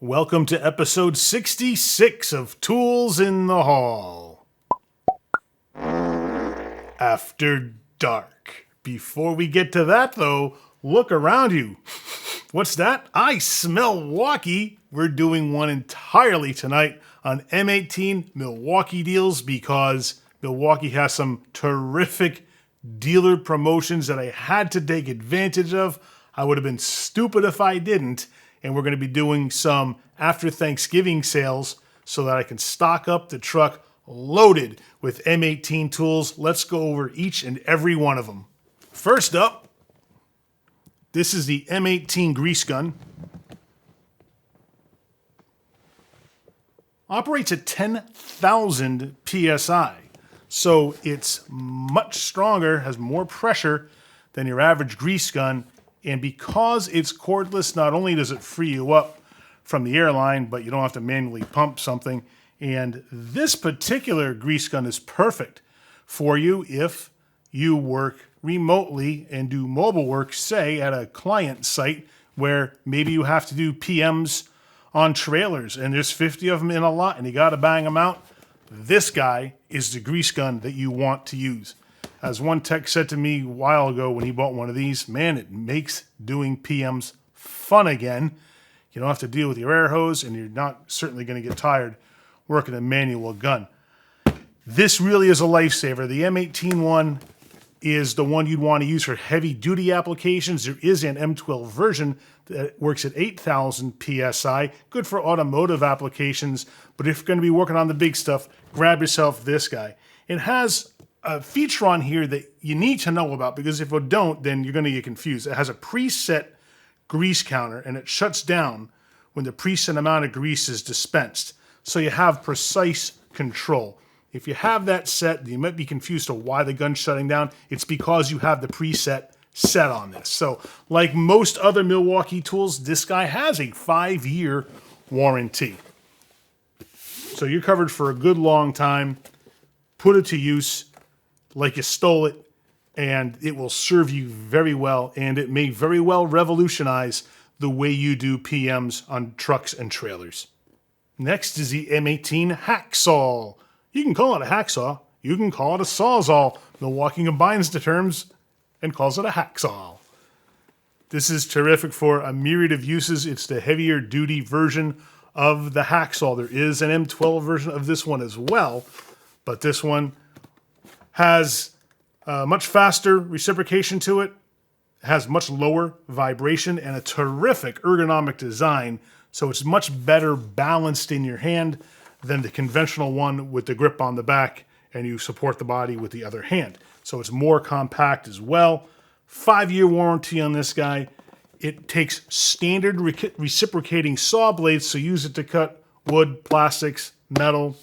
Welcome to episode 66 of Tools in the Hall. After dark. Before we get to that, though, look around you. What's that? I smell Milwaukee. We're doing one entirely tonight on M18 Milwaukee deals because Milwaukee has some terrific dealer promotions that I had to take advantage of. I would have been stupid if I didn't. And we're going to be doing some after Thanksgiving sales so that I can stock up the truck loaded with M18 tools. Let's go over each and every one of them. First up, this is the M18 Grease Gun. Operates at 10,000 PSI. So it's much stronger, has more pressure than your average grease gun. And because it's cordless, not only does it free you up from the airline, but you don't have to manually pump something. And this particular grease gun is perfect for you if you work remotely and do mobile work, say at a client site where maybe you have to do PMs on trailers and there's 50 of them in a lot and you got to bang them out. This guy is the grease gun that you want to use. As one tech said to me a while ago when he bought one of these, man, it makes doing PMs fun again. You don't have to deal with your air hose, and you're not certainly going to get tired working a manual gun. This really is a lifesaver. The M18 one is the one you'd want to use for heavy-duty applications. There is an M12 version that works at 8,000 PSI, good for automotive applications, but if you're going to be working on the big stuff, grab yourself this guy. It has a feature on here that you need to know about because if you don't, then you're going to get confused. It has a preset grease counter and it shuts down when the preset amount of grease is dispensed. So you have precise control. If you have that set, you might be confused to why the gun's shutting down. It's because you have the preset set on this. So like most other Milwaukee tools, this guy has a 5-year warranty. So you're covered for a good long time. Put it to use like you stole it, and it will serve you very well, and it may very well revolutionize the way you do PMs on trucks and trailers. Next is the M18 Hacksaw. You can call it a hacksaw, you can call it a sawzall. Milwaukee combines the terms and calls it a hacksaw. This is terrific for a myriad of uses. It's the heavier duty version of the hacksaw. There is an M12 version of this one as well, but this one has much faster reciprocation to it, has much lower vibration, and a terrific ergonomic design, so it's much better balanced in your hand than the conventional one with the grip on the back, and you support the body with the other hand. So it's more compact as well. 5-year warranty on this guy. It takes standard reciprocating saw blades, so use it to cut wood, plastics, metal,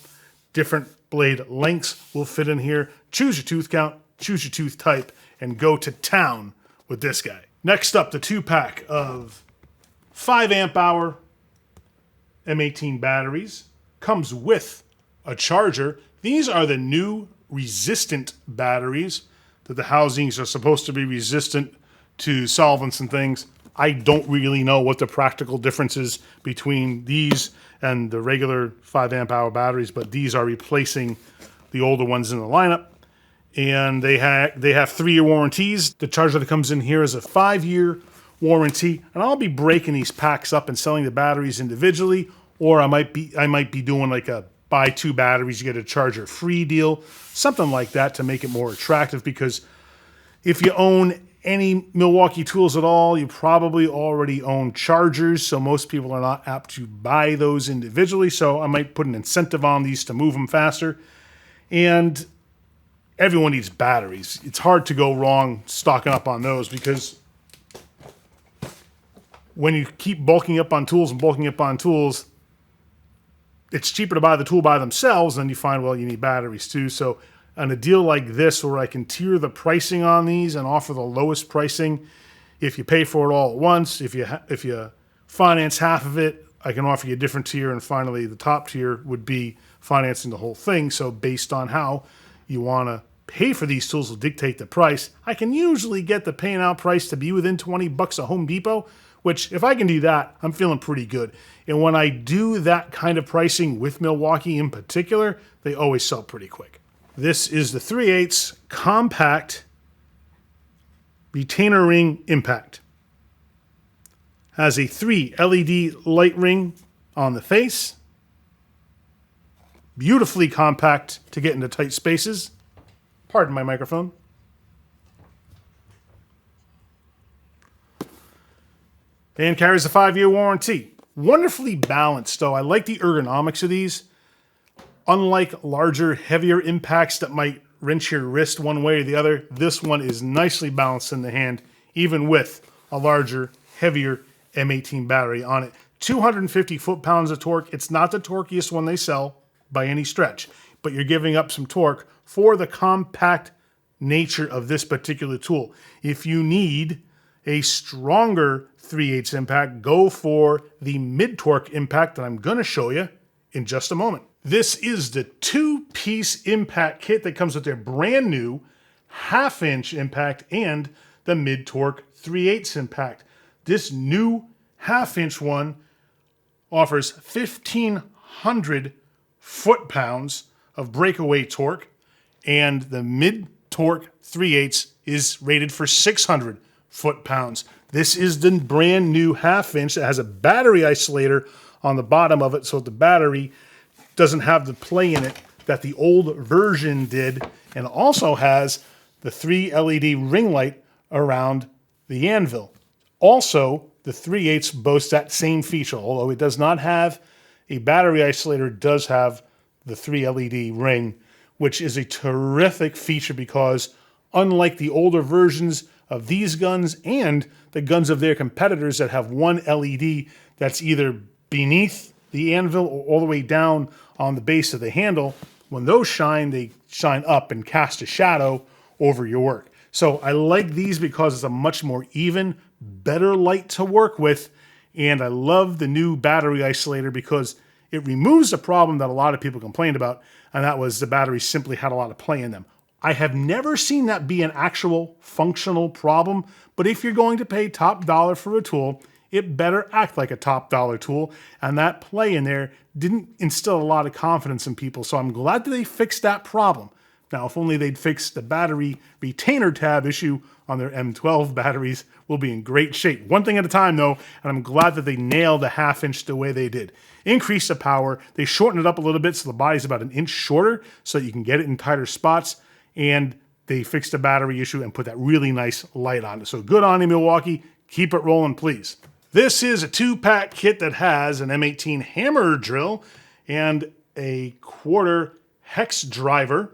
different blade lengths will fit in here. Choose your tooth count, choose your tooth type, and go to town with this guy. Next up, the 2-pack of 5 amp hour M18 batteries. Comes with a charger. These are the new resistant batteries that the housings are supposed to be resistant to solvents and things. I don't really know what the practical difference is between these and the regular 5 amp hour batteries, but these are replacing the older ones in the lineup. And they have 3-year warranties. The charger that comes in here is a 5-year warranty, and I'll be breaking these packs up and selling the batteries individually, or I might be doing like a buy 2 batteries, you get a charger free deal, something like that to make it more attractive, because if you own any Milwaukee tools at all, you probably already own chargers, so most people are not apt to buy those individually, so I might put an incentive on these to move them faster. And everyone needs batteries. It's hard to go wrong stocking up on those, because when you keep bulking up on tools, it's cheaper to buy the tool by themselves, and you find, well, you need batteries too. So on a deal like this where I can tier the pricing on these and offer the lowest pricing, if you pay for it all at once, if you finance half of it, I can offer you a different tier, and finally the top tier would be financing the whole thing. So based on how you want to pay for these tools will dictate the price. I can usually get the paying out price to be within $20 at Home Depot, which if I can do that, I'm feeling pretty good. And when I do that kind of pricing with Milwaukee in particular, they always sell pretty quick. This is the 3/8 compact retainer ring impact. Has a 3 LED light ring on the face. Beautifully compact to get into tight spaces. Pardon my microphone. And carries a 5-year warranty. Wonderfully balanced, though. I like the ergonomics of these. Unlike larger, heavier impacts that might wrench your wrist one way or the other, this one is nicely balanced in the hand, even with a larger, heavier M18 battery on it. 250 foot-pounds of torque. It's not the torquiest one they sell by any stretch, but you're giving up some torque for the compact nature of this particular tool. If you need a stronger 3/8 impact, go for the mid-torque impact that I'm going to show you in just a moment. This is the 2-piece impact kit that comes with their brand new 1/2-inch impact and the mid-torque 3/8 impact. This new 1/2-inch one offers 1,500 foot-pounds of breakaway torque, and the mid-torque 3/8 is rated for 600 foot-pounds. This is the brand new 1/2-inch that has a battery isolator on the bottom of it, so the battery doesn't have the play in it that the old version did, and also has the 3 LED ring light around the anvil. Also, the 3/8 boasts that same feature, although it does not have a battery isolator, it does have the 3 LED ring, which is a terrific feature because unlike the older versions of these guns and the guns of their competitors that have one LED that's either beneath the anvil or all the way down on the base of the handle, when those shine, they shine up and cast a shadow over your work. So I like these because it's a much more even, better light to work with, and I love the new battery isolator because it removes the problem that a lot of people complained about, and that was the batteries simply had a lot of play in them. I have never seen that be an actual functional problem, but if you're going to pay top dollar for a tool, it better act like a top dollar tool, and that play in there didn't instill a lot of confidence in people, so I'm glad that they fixed that problem. Now, if only they'd fixed the battery retainer tab issue on their M12 batteries, we'll be in great shape. One thing at a time, though, and I'm glad that they nailed the 1/2-inch the way they did. Increase the power, they shortened it up a little bit so the body's about 1 inch shorter so that you can get it in tighter spots, and they fixed the battery issue and put that really nice light on it. So good on you, Milwaukee. Keep it rolling, please. This is a 2-pack kit that has an M18 hammer drill and a 1/4 hex driver.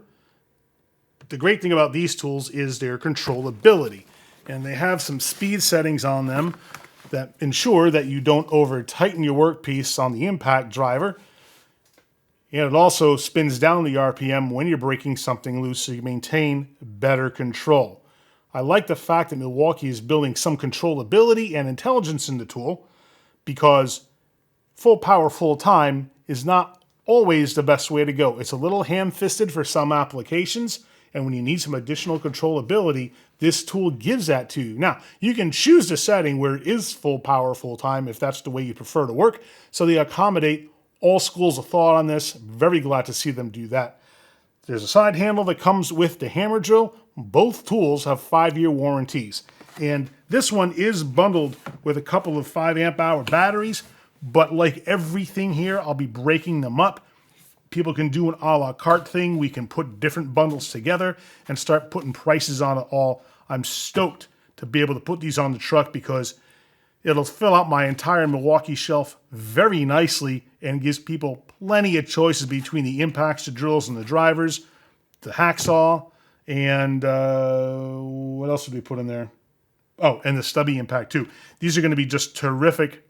The great thing about these tools is their controllability, and they have some speed settings on them that ensure that you don't over tighten your workpiece on the impact driver, and it also spins down the RPM when you're breaking something loose so you maintain better control. I like the fact that Milwaukee is building some controllability and intelligence in the tool, because full power, full time is not always the best way to go. It's a little ham-fisted for some applications, and when you need some additional controllability, this tool gives that to you. Now, you can choose the setting where it is full power, full time, if that's the way you prefer to work, so they accommodate all schools of thought on this. Very glad to see them do that. There's a side handle that comes with the hammer drill. Both tools have 5-year warranties. And this one is bundled with a couple of 5 amp hour batteries, but like everything here, I'll be breaking them up. People can do an a la carte thing. We can put different bundles together and start putting prices on it all. I'm stoked to be able to put these on the truck because it'll fill out my entire Milwaukee shelf very nicely and gives people plenty of choices between the impacts, the drills, and the drivers, the hacksaw, and what else did we put in there? Oh, and the stubby impact too. These are going to be just terrific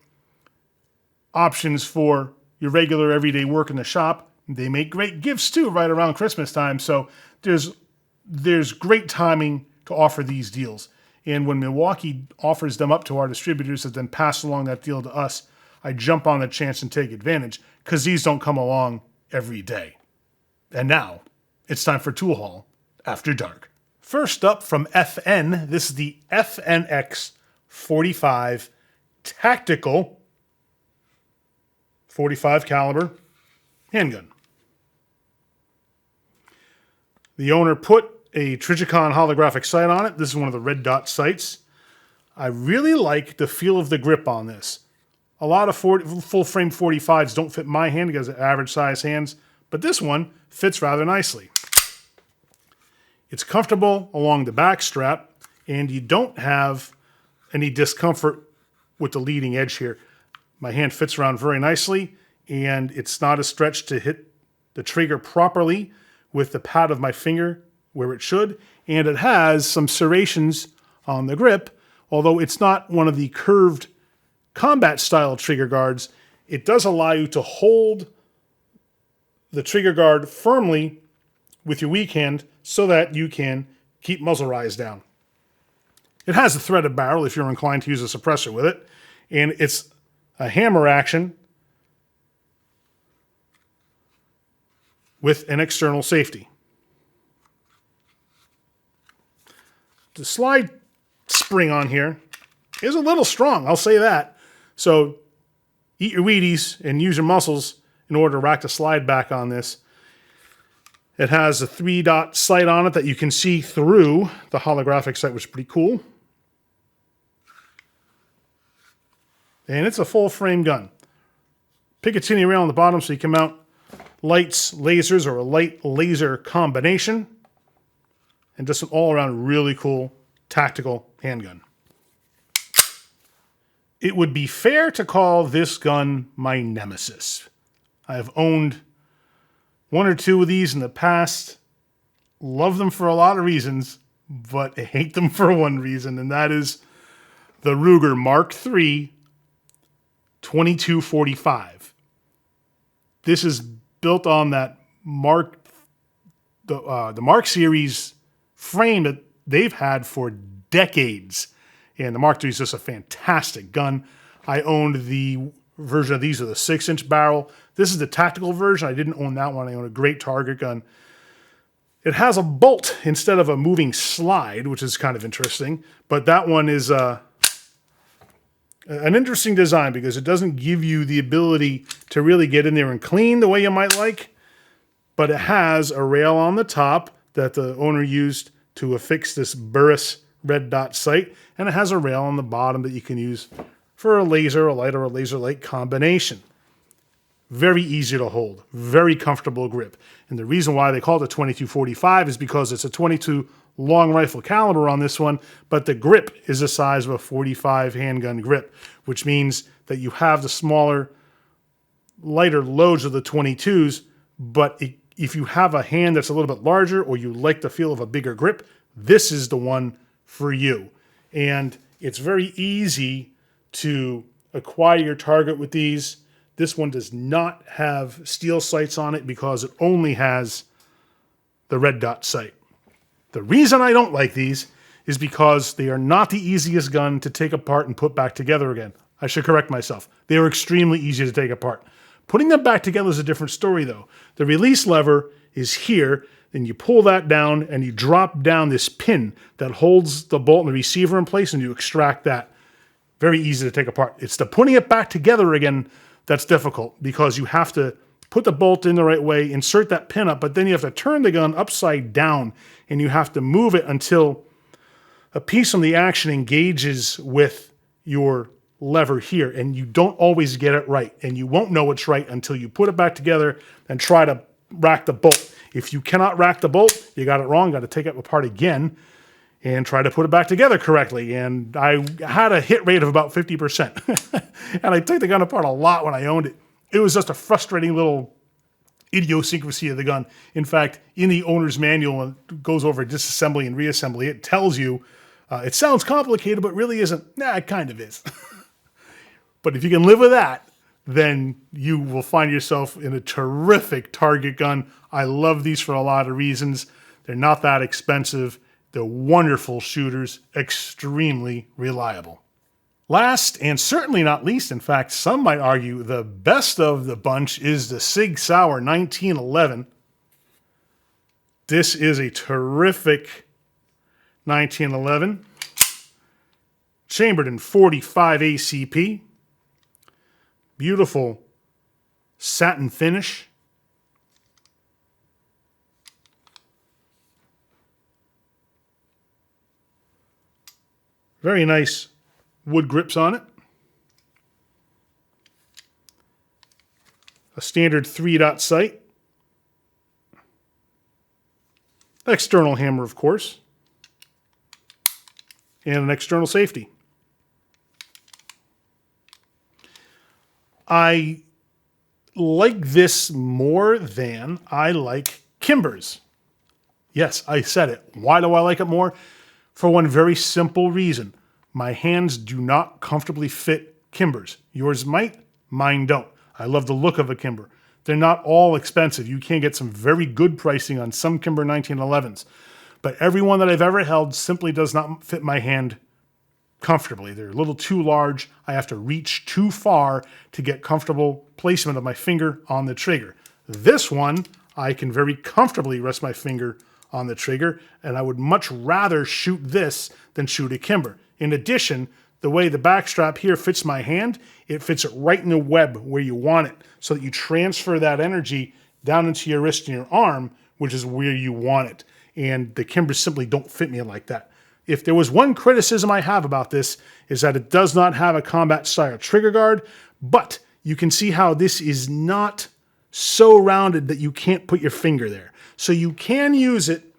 options for your regular everyday work in the shop. They make great gifts too right around Christmas time, so there's great timing to offer these deals. And when Milwaukee offers them up to our distributors that then pass along that deal to us, I jump on the chance and take advantage because these don't come along every day. And now it's time for Tool Haul After Dark. First up from FN, this is the FNX45 Tactical 45 caliber handgun. The owner put a Trijicon holographic sight on it. This is one of the red dot sights. I really like the feel of the grip on this. A lot of full frame 45s don't fit my hand because of average size hands, but this one fits rather nicely. It's comfortable along the back strap, and you don't have any discomfort with the leading edge here. My hand fits around very nicely, and it's not a stretch to hit the trigger properly with the pad of my finger where it should, and it has some serrations on the grip. Although it's not one of the curved combat style trigger guards, it does allow you to hold the trigger guard firmly with your weak hand so that you can keep muzzle rise down. It has a threaded barrel if you're inclined to use a suppressor with it, and it's a hammer action with an external safety. The slide spring on here is a little strong, I'll say that. So eat your Wheaties and use your muscles in order to rack the slide back on this. It has a 3-dot sight on it that you can see through the holographic sight, which is pretty cool. And it's a full frame gun. Picatinny rail on the bottom so you can mount lights, lasers, or a light laser combination. And just an all-around really cool tactical handgun. It would be fair to call this gun my nemesis. I have owned one or two of these in the past. Love them for a lot of reasons, but I hate them for one reason, and that is the Ruger Mark III 2245. This is built on that the Mark series frame that they've had for decades. And the Mark III is just a fantastic gun. I owned the version of these with a 6-inch barrel. This is the tactical version. I didn't own that one. I own a great target gun. It has a bolt instead of a moving slide, which is kind of interesting. But that one is an interesting design because it doesn't give you the ability to really get in there and clean the way you might like. But it has a rail on the top that the owner used to affix this Burris red dot sight, and it has a rail on the bottom that you can use for a laser, a light, or a laser light combination. Very easy to hold, very comfortable grip. And the reason why they call it a 2245 is because it's a 22 long rifle caliber on this one, but the grip is the size of a 45 handgun grip, which means that you have the smaller, lighter loads of the 22s, but if you have a hand that's a little bit larger or you like the feel of a bigger grip, this is the one for you. And it's very easy to acquire your target with these. This one does not have steel sights on it because it only has the red dot sight. The reason I don't like these is because they are not the easiest gun to take apart and put back together again. I should correct myself. They are extremely easy to take apart. Putting them back together is a different story though. The release lever is here, then you pull that down and you drop down this pin that holds the bolt and the receiver in place and you extract that. Very easy to take apart. It's the putting it back together again that's difficult because you have to put the bolt in the right way, insert that pin up, but then you have to turn the gun upside down and you have to move it until a piece from the action engages with your lever here, and you don't always get it right, and you won't know it's right until you put it back together and try to rack the bolt. If you cannot rack the bolt, you got it wrong, got to take it apart again and try to put it back together correctly. And I had a hit rate of about 50%. And I took the gun apart a lot when I owned it. It was just a frustrating little idiosyncrasy of the gun. In fact, in the owner's manual, when it goes over disassembly and reassembly, it tells you, it sounds complicated, but really isn't. Nah, it kind of is. But if you can live with that, then you will find yourself in a terrific target gun. I love these for a lot of reasons. They're not that expensive. They're wonderful shooters, extremely reliable. Last, and certainly not least, in fact, some might argue the best of the bunch is the SIG Sauer 1911. This is a terrific 1911. chambered in 45 ACP. Beautiful satin finish. Very nice wood grips on it. A standard 3-dot sight. External hammer, of course. And an external safety. I like this more than I like Kimber's. Yes, I said it. Why do I like it more? For one very simple reason. My hands do not comfortably fit Kimber's. Yours might, mine don't. I love the look of a Kimber. They're not all expensive. You can get some very good pricing on some Kimber 1911s. But every one that I've ever held simply does not fit my hand comfortably. They're a little too large. I have to reach too far to get comfortable placement of my finger on the trigger. This one, I can very comfortably rest my finger on the trigger, and I would much rather shoot this than shoot a Kimber. In addition, the way the back strap here fits my hand, it fits it right in the web where you want it, so that you transfer that energy down into your wrist and your arm, which is where you want it. And the Kimbers simply don't fit me like that. If there was one criticism I have about this, is that it does not have a combat style trigger guard, but you can see how this is not so rounded that you can't put your finger there. So you can use it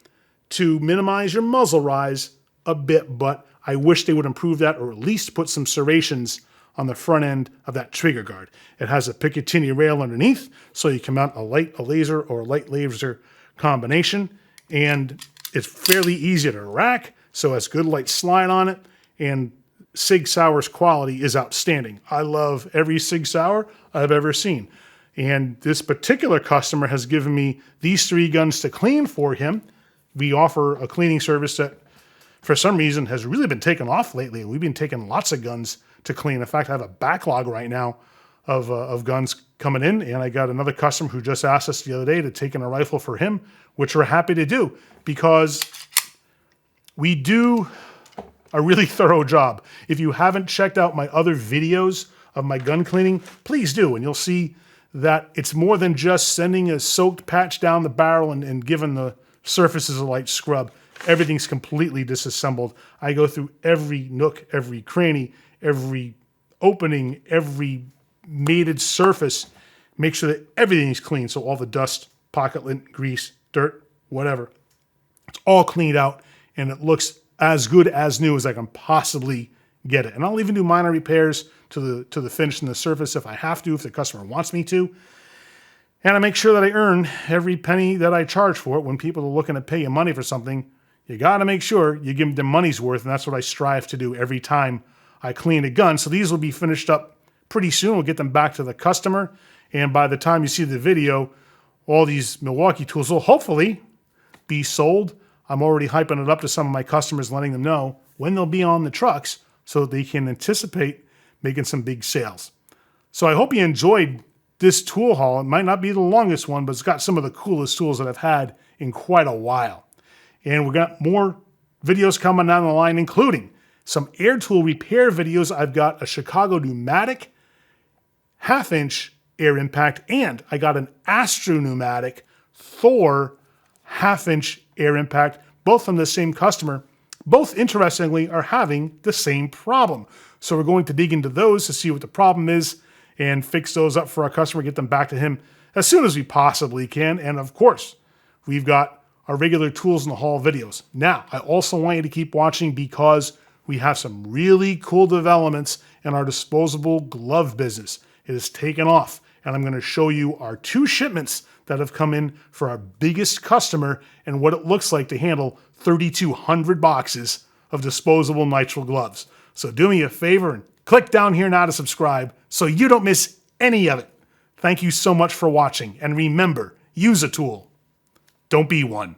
to minimize your muzzle rise a bit, but I wish they would improve that, or at least put some serrations on the front end of that trigger guard. It has a Picatinny rail underneath, so you can mount a laser or a light laser combination, and it's fairly easy to rack, so it has good light slide on it, and SIG Sauer's quality is outstanding. I love every SIG Sauer I've ever seen. And this particular customer has given me these 3 guns to clean for him. We offer a cleaning service that, for some reason, has really been taken off lately. We've been taking lots of guns to clean. In fact, I have a backlog right now of guns coming in, and I got another customer who just asked us the other day to take in a rifle for him, which we're happy to do, because we do a really thorough job. If you haven't checked out my other videos of my gun cleaning, please do, and you'll see that it's more than just sending a soaked patch down the barrel and giving the surfaces a light scrub. Everything's completely disassembled. I go through every nook, every cranny, every opening, every mated surface, make sure that everything is clean. So all the dust, pocket lint, grease, dirt, whatever, it's all cleaned out, and it looks as good as new as I can possibly get it. And I'll even do minor repairs to the finish and the surface if I have to, if the customer wants me to. And I make sure that I earn every penny that I charge for it. When people are looking to pay you money for something, you got to make sure you give them their money's worth, and that's what I strive to do every time I clean a gun. So these will be finished up pretty soon. We'll get them back to the customer, and by the time you see the video, all these Milwaukee tools will hopefully be sold. I'm already hyping it up to some of my customers, letting them know when they'll be on the trucks so that they can anticipate making some big sales. So I hope you enjoyed this tool haul. It might not be the longest one, but it's got some of the coolest tools that I've had in quite a while. And we got more videos coming down the line, including some air tool repair videos. I've got a Chicago pneumatic 1/2-inch air impact, and I got an Astro pneumatic Thor 1/2-inch air impact, both from the same customer. Both, interestingly, are having the same problem. So we're going to dig into those to see what the problem is and fix those up for our customer, get them back to him as soon as we possibly can. And of course, we've got our regular tools in the haul videos. Now, I also want you to keep watching, because we have some really cool developments in our disposable glove business. It has taken off, and I'm going to show you our 2 shipments that have come in for our biggest customer and what it looks like to handle 3,200 boxes of disposable nitrile gloves. So do me a favor and click down here now to subscribe so you don't miss any of it. Thank you so much for watching, and remember, use a tool. Don't be one.